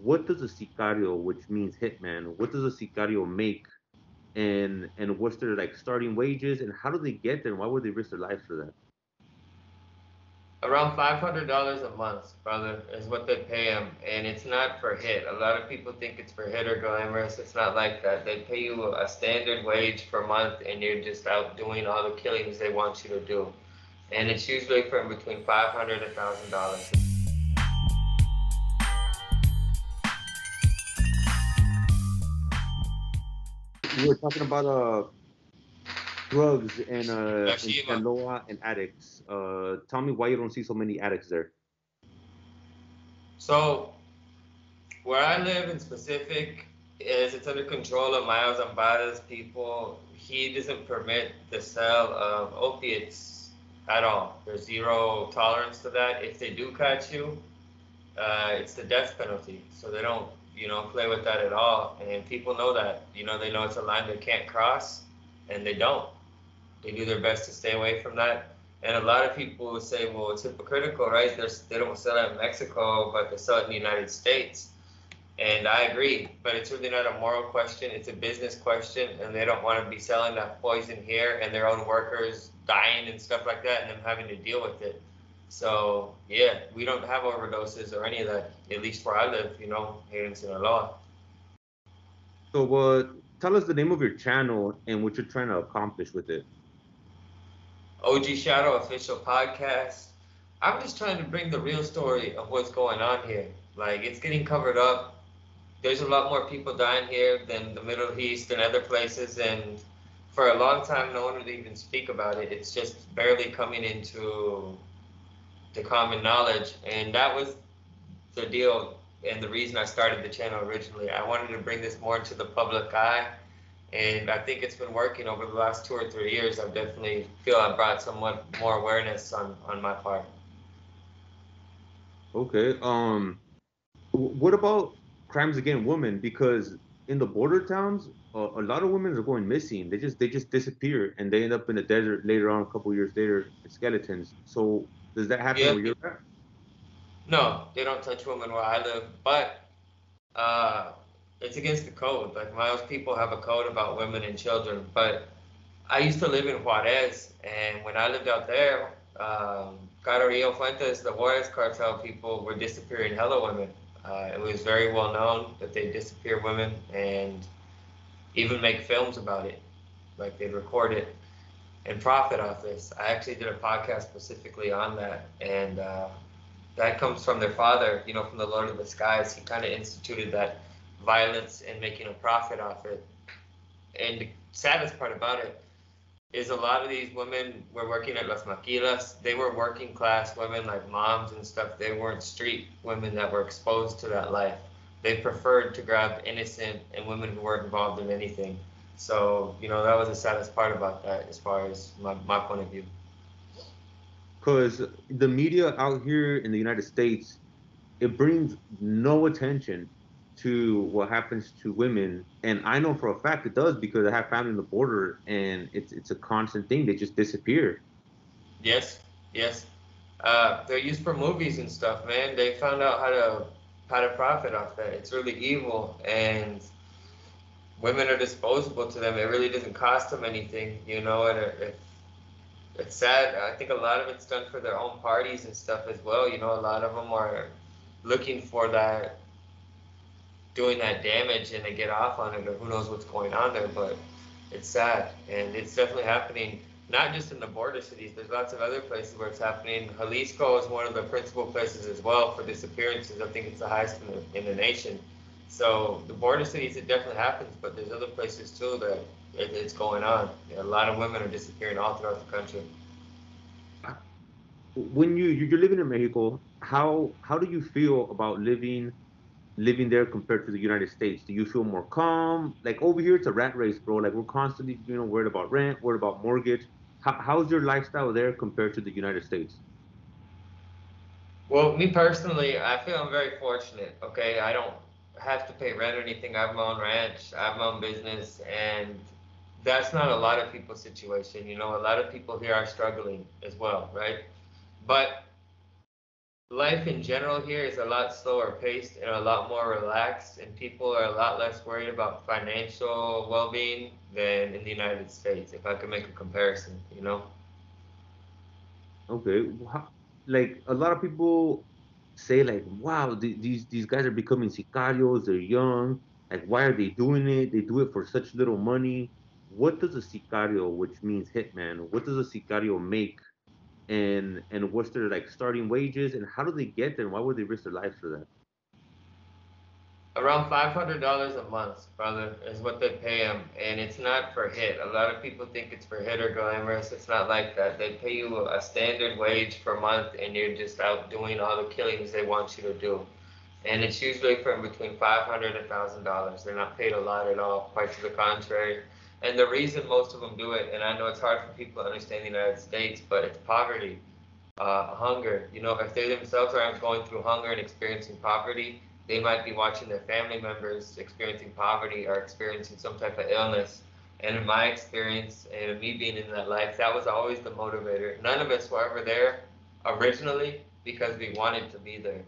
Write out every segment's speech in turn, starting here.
what does a sicario, which means hitman, what does a sicario make, and what's their like starting wages, and how do they get there? And why would they risk their lives for that? Around $500 a month, brother, is what they pay them, and it's not for hit. A lot of people think it's for hit or glamorous. It's not like that. They pay you a standard wage per month, and you're just out doing all the killings they want you to do. And it's usually from between 500 and $1,000. We were talking about drugs and Nashima. Sinaloa and addicts. Tell me why you don't see so many addicts there. So where I live in specific is it's under control of Miles Zambada's people. He doesn't permit the sale of opiates at all. There's zero tolerance to that. If they do catch you, it's the death penalty. So they don't, play with that at all. And people know that. They know it's a line they can't cross, and they don't. They do their best to stay away from that. And a lot of people will say, well, it's hypocritical, right? They don't sell it in Mexico, but they sell it in the United States. And I agree, but it's really not a moral question. It's a business question, and they don't want to be selling that poison here and their own workers dying and stuff like that, and them having to deal with it. So yeah, we don't have overdoses or any of that, at least where I live, here in Sinaloa. So, tell us the name of your channel and what you're trying to accomplish with it. OG Shadow Official Podcast. I'm just trying to bring the real story of what's going on here. Like, it's getting covered up. There's a lot more people dying here than the Middle East and other places, and for a long time, no one would even speak about it. It's just barely coming into the common knowledge, and that was the deal and the reason I started the channel originally. I wanted to bring this more into the public eye, and I think it's been working over the last 2 or 3 years. I definitely feel I brought somewhat more awareness on my part. Okay. What about crimes against women? Because in the border towns, a lot of women are going missing. They just disappear and they end up in the desert later on, a couple years later, as skeletons. So does that happen Yeah, where you're at? no, they don't touch women where I live, but uh, it's against the code. Like, most people have a code about women and children, but I used to live in Juarez, and when I lived out there, Carrillo Fuentes, the Juarez cartel people were disappearing hella women. It was very well known that they disappear women and even make films about it. Like, they'd record it and profit off this. I actually did a podcast specifically on that, and that comes from their father, from the Lord of the Skies. He kind of instituted that violence and making a profit off it. And the saddest part about it is a lot of these women were working at Las Maquilas. They were working class women, like moms and stuff. They weren't street women that were exposed to that life. They preferred to grab innocent and women who weren't involved in anything. So, that was the saddest part about that as far as my point of view. Because the media out here in the United States, it brings no attention to what happens to women, and I know for a fact it does because I have family in the border, and it's a constant thing. They just disappear. Yes, yes. They're used for movies and stuff, man. They found out how to profit off that. It's really evil, and women are disposable to them. It really doesn't cost them anything, and it's sad. I think a lot of it's done for their own parties and stuff as well. A lot of them are looking for that, doing that damage, and they get off on it, or who knows what's going on there. But it's sad, and it's definitely happening. Not just in the border cities. There's lots of other places where it's happening. Jalisco is one of the principal places as well for disappearances. I think it's the highest in the nation. So the border cities, it definitely happens, but there's other places too that it's going on. A lot of women are disappearing all throughout the country. When you're living in Mexico, how do you feel about living there compared to the United States? Do you feel more calm? Like over here, it's a rat race, bro. Like we're constantly, worried about rent, worried about mortgage. How's your lifestyle there compared to the United States? Well, me personally, I feel I'm very fortunate. Okay, I don't have to pay rent or anything. I have my own ranch, I have my own business, and that's not a lot of people's situation. A lot of people here are struggling as well, right? But life in general here is a lot slower paced and a lot more relaxed, and people are a lot less worried about financial well-being than in the United States, if I could make a comparison, you know? Okay, like a lot of people say, like, wow, these guys are becoming sicarios. They're young. Like, why are they doing it? They do it for such little money. What does a sicario, which means hitman, what does a sicario make? And what's their like starting wages? And how do they get there? And why would they risk their lives for that? Around $500 a month, brother, is what they pay them, and it's not for hit. A lot of people think it's for hit or glamorous. It's not like that. They pay you a standard wage per month, and you're just out doing all the killings they want you to do. And it's usually from between $500 and $1,000. They're not paid a lot at all, quite to the contrary. And the reason most of them do it, and I know it's hard for people to understand the United States, but it's poverty, hunger. You know, if they themselves aren't going through hunger and experiencing poverty, they might be watching their family members experiencing poverty or experiencing some type of illness. And in my experience, and me being in that life, that was always the motivator. None of us were ever there originally because we wanted to be there.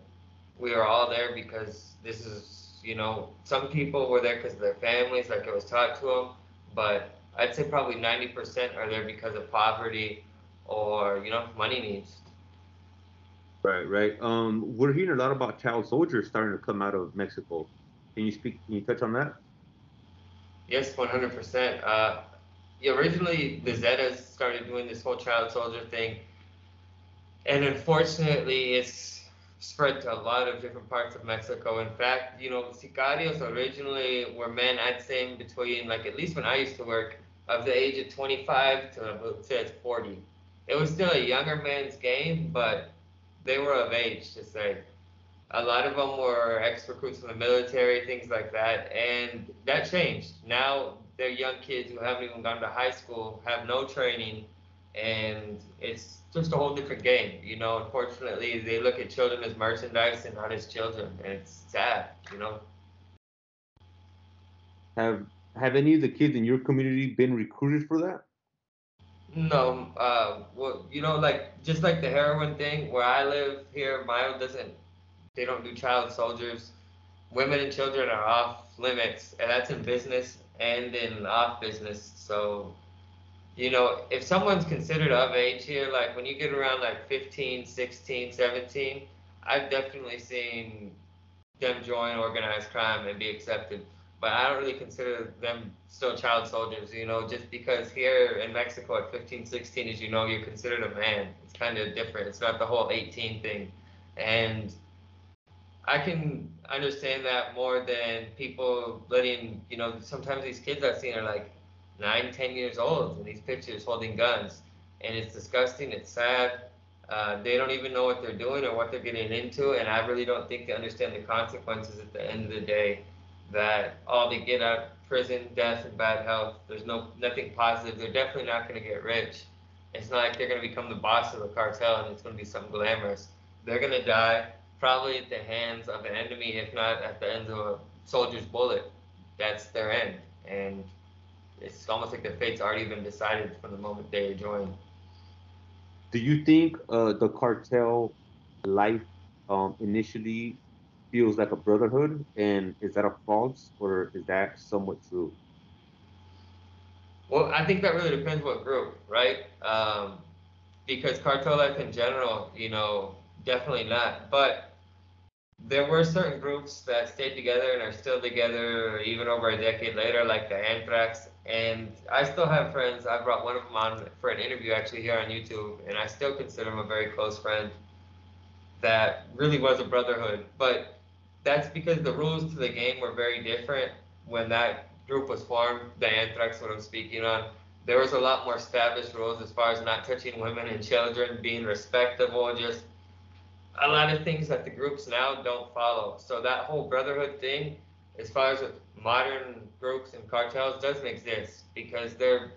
We were all there because this is, you know, some people were there because of their families, like it was taught to them, but I'd say probably 90% are there because of poverty or, you know, money needs. Right, right. We're hearing a lot about child soldiers starting to come out of Mexico. Can you speak? Can you touch on that? Yes, 100%. Yeah, originally the Zetas started doing this whole child soldier thing, and unfortunately, it's spread to a lot of different parts of Mexico. In fact, you know, Sicarios originally were men, I'd say, in between, like at least when I used to work, of the age of 25 to about say it's 40. It was still a younger man's game, but they were of age to say. A lot of them were ex-recruits from the military, things like that, and that changed. Now they're young kids who haven't even gone to high school, have no training, and it's just a whole different game. You know, unfortunately, they look at children as merchandise and not as children, and it's sad. You know, Have have any of the kids in your community been recruited for that? no, well, you know, like just like the heroin thing, where I live here, Mayo doesn't. They don't do child soldiers. Women and children are off limits, and that's in business and in off business. So, you know, if someone's considered of age here, like when you get around like 15, 16, 17, I've definitely seen them join organized crime and be accepted. But I don't really consider them still child soldiers, you know, just because here in Mexico at 15, 16, as you know, you're considered a man. It's kind of different. It's not the whole 18 thing. And I can understand that more than people letting, you know, sometimes these kids I've seen are like 9, 10 years old in these pictures holding guns. And it's disgusting, it's sad. They don't even know what they're doing or what they're getting into. And I really don't think they understand the consequences at the end of the day that all they get out of prison, death, and bad health. There's nothing positive. They're definitely not going to get rich. It's not like they're going to become the boss of a cartel and it's going to be something glamorous. They're going to die probably at the hands of an enemy, if not at the end of a soldier's bullet. That's their end. And it's almost like their fate's already been decided from the moment they join. Do you think the cartel life initially feels like a brotherhood? And is that a false or is that somewhat true? Well, I think that really depends what group, right? Because cartel life in general, you know, definitely not. But there were certain groups that stayed together and are still together even over a decade later, like the Anthrax. And I still have friends. I brought one of them on for an interview actually here on YouTube, and I still consider him a very close friend that really was a brotherhood. But that's because the rules to the game were very different when that group was formed. The Anthrax, what I'm speaking on, there was a lot more established rules as far as not touching women and children, being respectable, just a lot of things that the groups now don't follow. So that whole brotherhood thing, as far as with modern groups and cartels, doesn't exist because they're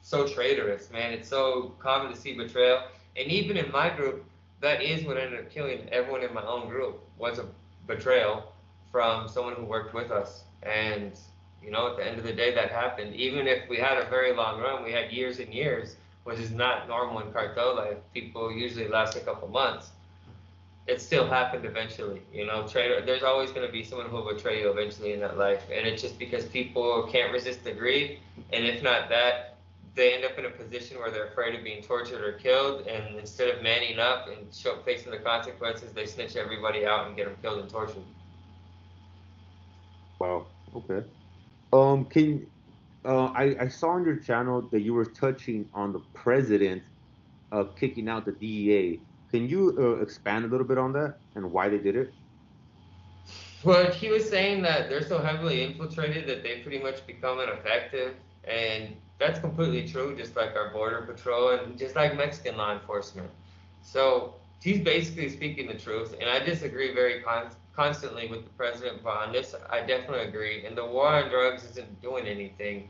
so traitorous, man. It's so common to see betrayal. And even in my group, that is what ended up killing everyone in my own group was a betrayal from someone who worked with us. And you know, at the end of the day, that happened. Even if we had a very long run, we had years and years, which is not normal in cartel life. People usually last a couple months. it still happened eventually. You know, there's always going to be someone who will betray you eventually in that life, and it's just because people can't resist the greed, and if not that, they end up in a position where they're afraid of being tortured or killed, and instead of manning up and facing the consequences, they snitch everybody out and get them killed and tortured. Wow. Okay. Can I saw on your channel that you were touching on the president kicking out the DEA. Can you expand a little bit on that and why they did it? But he was saying that they're so heavily infiltrated that they pretty much become ineffective, and that's completely true, just like our border patrol and just like Mexican law enforcement. So he's basically speaking the truth, and I disagree very constantly with the president, but on this, I definitely agree. And the war on drugs isn't doing anything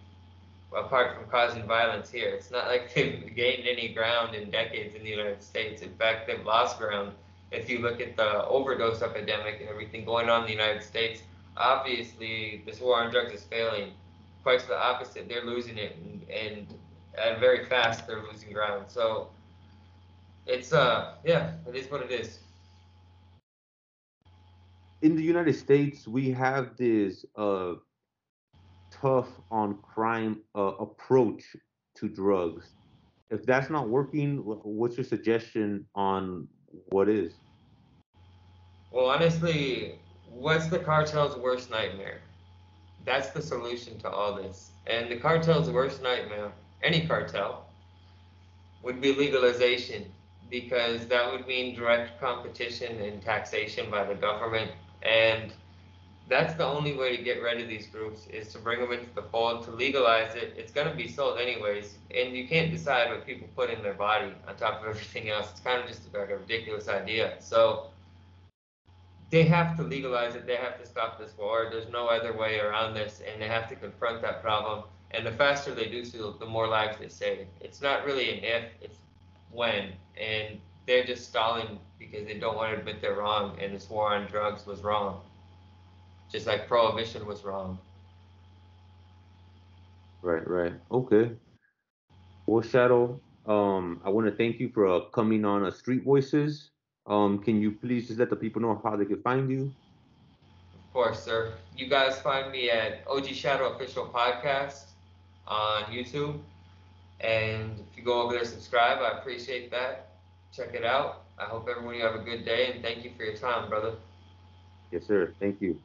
apart from causing violence here. It's not like they've gained any ground in decades in the United States. In fact, they've lost ground. If you look at the overdose epidemic and everything going on in the United States, obviously this war on drugs is failing. Quite the opposite, they're losing it, and very fast they're losing ground. So it's yeah, it is what it is. In the United States, we have this tough on crime approach to drugs. If that's not working, what's your suggestion on what is? Well, honestly, what's the cartel's worst nightmare? That's the solution to all this. And the cartel's worst nightmare, any cartel, would be legalization, because that would mean direct competition and taxation by the government. And that's the only way to get rid of these groups, is to bring them into the fold, to legalize it. It's going to be sold anyways, and you can't decide what people put in their body on top of everything else. It's kind of just like a ridiculous idea. So they have to legalize it. They have to stop this war. There's no other way around this, and they have to confront that problem. And the faster they do so, the more lives they save. It's not really an if, it's when. And they're just stalling because they don't want to admit they're wrong, and this war on drugs was wrong, just like prohibition was wrong. Right, right. Okay. Well, Shadow, I want to thank you for coming on Street Voices. Can you please just let the people know how they can find you? Of course, sir. You guys find me at OG Shadow Official Podcast on YouTube. And if you go over there, subscribe, I appreciate that. Check it out. I hope everyone you have a good day, and thank you for your time, brother. Yes, sir. Thank you.